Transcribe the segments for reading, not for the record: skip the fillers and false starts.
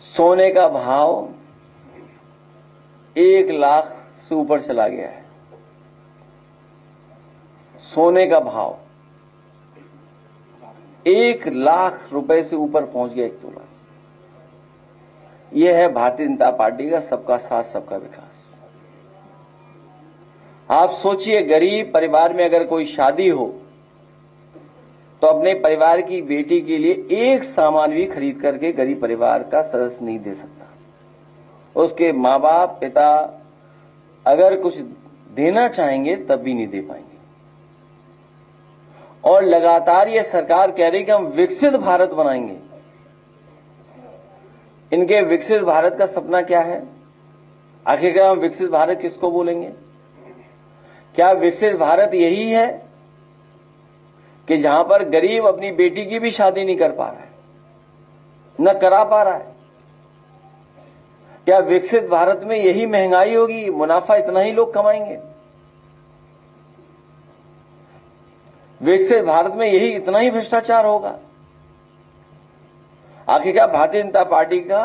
सोने का भाव 1 लाख से ऊपर चला गया है। सोने का भाव 1 लाख रुपए से ऊपर पहुंच गया 1 तोला। यह है भारतीय जनता पार्टी का सबका साथ सबका विकास। आप सोचिए, गरीब परिवार में अगर कोई शादी हो तो अपने परिवार की बेटी के लिए एक सामान भी खरीद करके गरीब परिवार का सदस्य नहीं दे सकता। उसके माँ बाप पिता अगर कुछ देना चाहेंगे तब भी नहीं दे पाएंगे। और लगातार ये सरकार कह रही कि हम विकसित भारत बनाएंगे। इनके विकसित भारत का सपना क्या है? आखिरकार हम विकसित भारत किसको बोलेंगे? क्या विकसित भारत यही है कि जहां पर गरीब अपनी बेटी की भी शादी नहीं कर पा रहा है, न करा पा रहा है? क्या विकसित भारत में यही महंगाई होगी, मुनाफा इतना ही लोग कमाएंगे? विकसित भारत में यही इतना ही भ्रष्टाचार होगा? आखिरकार भारतीय जनता पार्टी का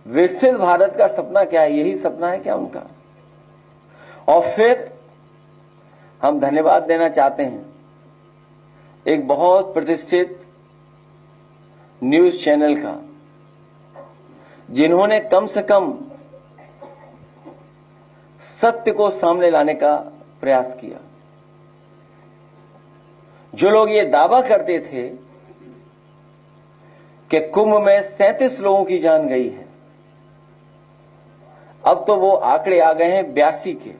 विकसित भारत का सपना क्या है? यही सपना है क्या उनका? और फिर हम धन्यवाद देना चाहते हैं एक बहुत प्रतिष्ठित न्यूज चैनल का, जिन्होंने कम से कम सत्य को सामने लाने का प्रयास किया। जो लोग ये दावा करते थे कि कुंभ में 37 लोगों की जान गई है, अब तो वो आंकड़े आ गए हैं 82 के।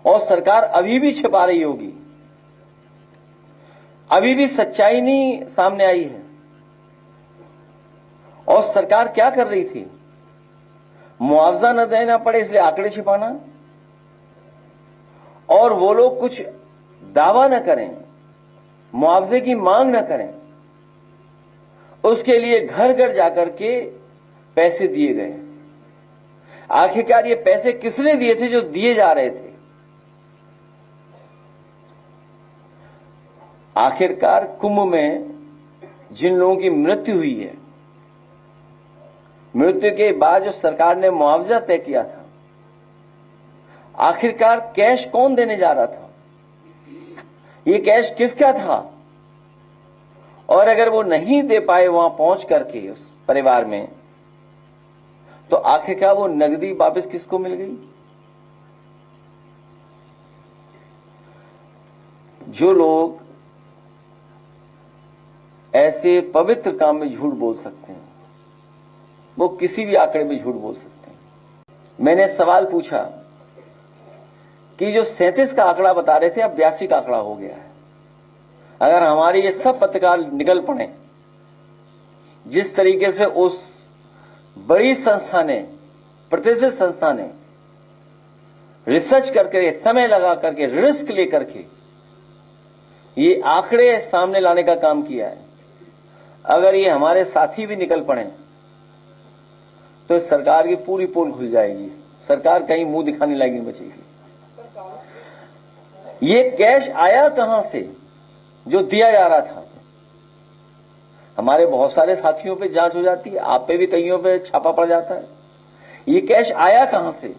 और सरकार अभी भी छिपा रही होगी, अभी भी सच्चाई नहीं सामने आई है। और सरकार क्या कर रही थी? मुआवजा न देना पड़े इसलिए आंकड़े छिपाना, और वो लोग कुछ दावा न करें, मुआवजे की मांग न करें, उसके लिए घर घर जाकर के पैसे दिए गए। आखिरकार ये पैसे किसने दिए थे जो दिए जा रहे थे? आखिरकार कुंभ में जिन लोगों की मृत्यु हुई है, मृत्यु के बाद जो सरकार ने मुआवजा तय किया था, आखिरकार कैश कौन देने जा रहा था? ये कैश किसका था? और अगर वो नहीं दे पाए वहां पहुंच करके उस परिवार में, तो आखिरकार वो नकदी वापस किसको मिल गई? जो लोग ऐसे पवित्र काम में झूठ बोल सकते हैं, वो किसी भी आंकड़े में झूठ बोल सकते हैं। मैंने सवाल पूछा कि जो 37 का आंकड़ा बता रहे थे, अब 82 का आंकड़ा हो गया है। अगर हमारे ये सब पत्रकार निकल पड़े, जिस तरीके से उस बड़ी संस्था ने, प्रतिष्ठित संस्था ने रिसर्च करके, समय लगा करके, रिस्क लेकर के ये आंकड़े सामने लाने का काम किया है, अगर ये हमारे साथी भी निकल पड़े तो सरकार की पूरी पोल खुल जाएगी। सरकार कहीं मुंह दिखाने लायक नहीं बचेगी। ये कैश आया कहां से जो दिया जा रहा था? हमारे बहुत सारे साथियों पे जांच हो जाती है, आप पे भी कईयों पे छापा पड़ जाता है। ये कैश आया कहां से?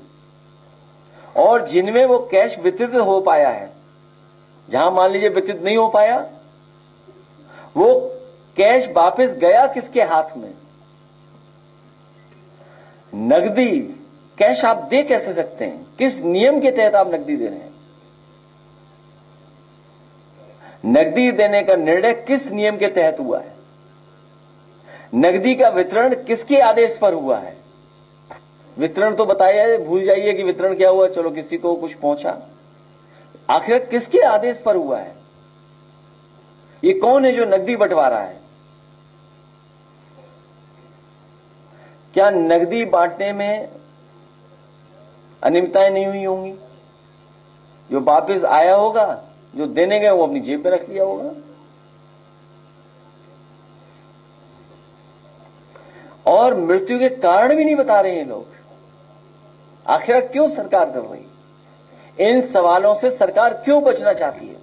और जिनमें वो कैश वितरित हो पाया है, जहां मान लीजिए वितरित नहीं हो पाया, वो कैश वापस गया किसके हाथ में? नकदी कैश आप दे कैसे सकते हैं? किस नियम के तहत आप नकदी दे रहे हैं? नकदी देने का निर्णय किस नियम के तहत हुआ है? नकदी का वितरण किसके आदेश पर हुआ है? वितरण तो बताया, भूल जाइए कि वितरण क्या हुआ, चलो किसी को कुछ पहुंचा। आखिर किसके आदेश पर हुआ है? ये कौन है जो नकदी बंटवा रहा है? क्या नकदी बांटने में अनियमितताएं नहीं हुई होंगी? जो वापस आया होगा, जो देने गए वो अपनी जेब में रख लिया होगा। और मृत्यु के कारण भी नहीं बता रहे हैं लोग। आखिर क्यों सरकार कर रही? इन सवालों से सरकार क्यों बचना चाहती है?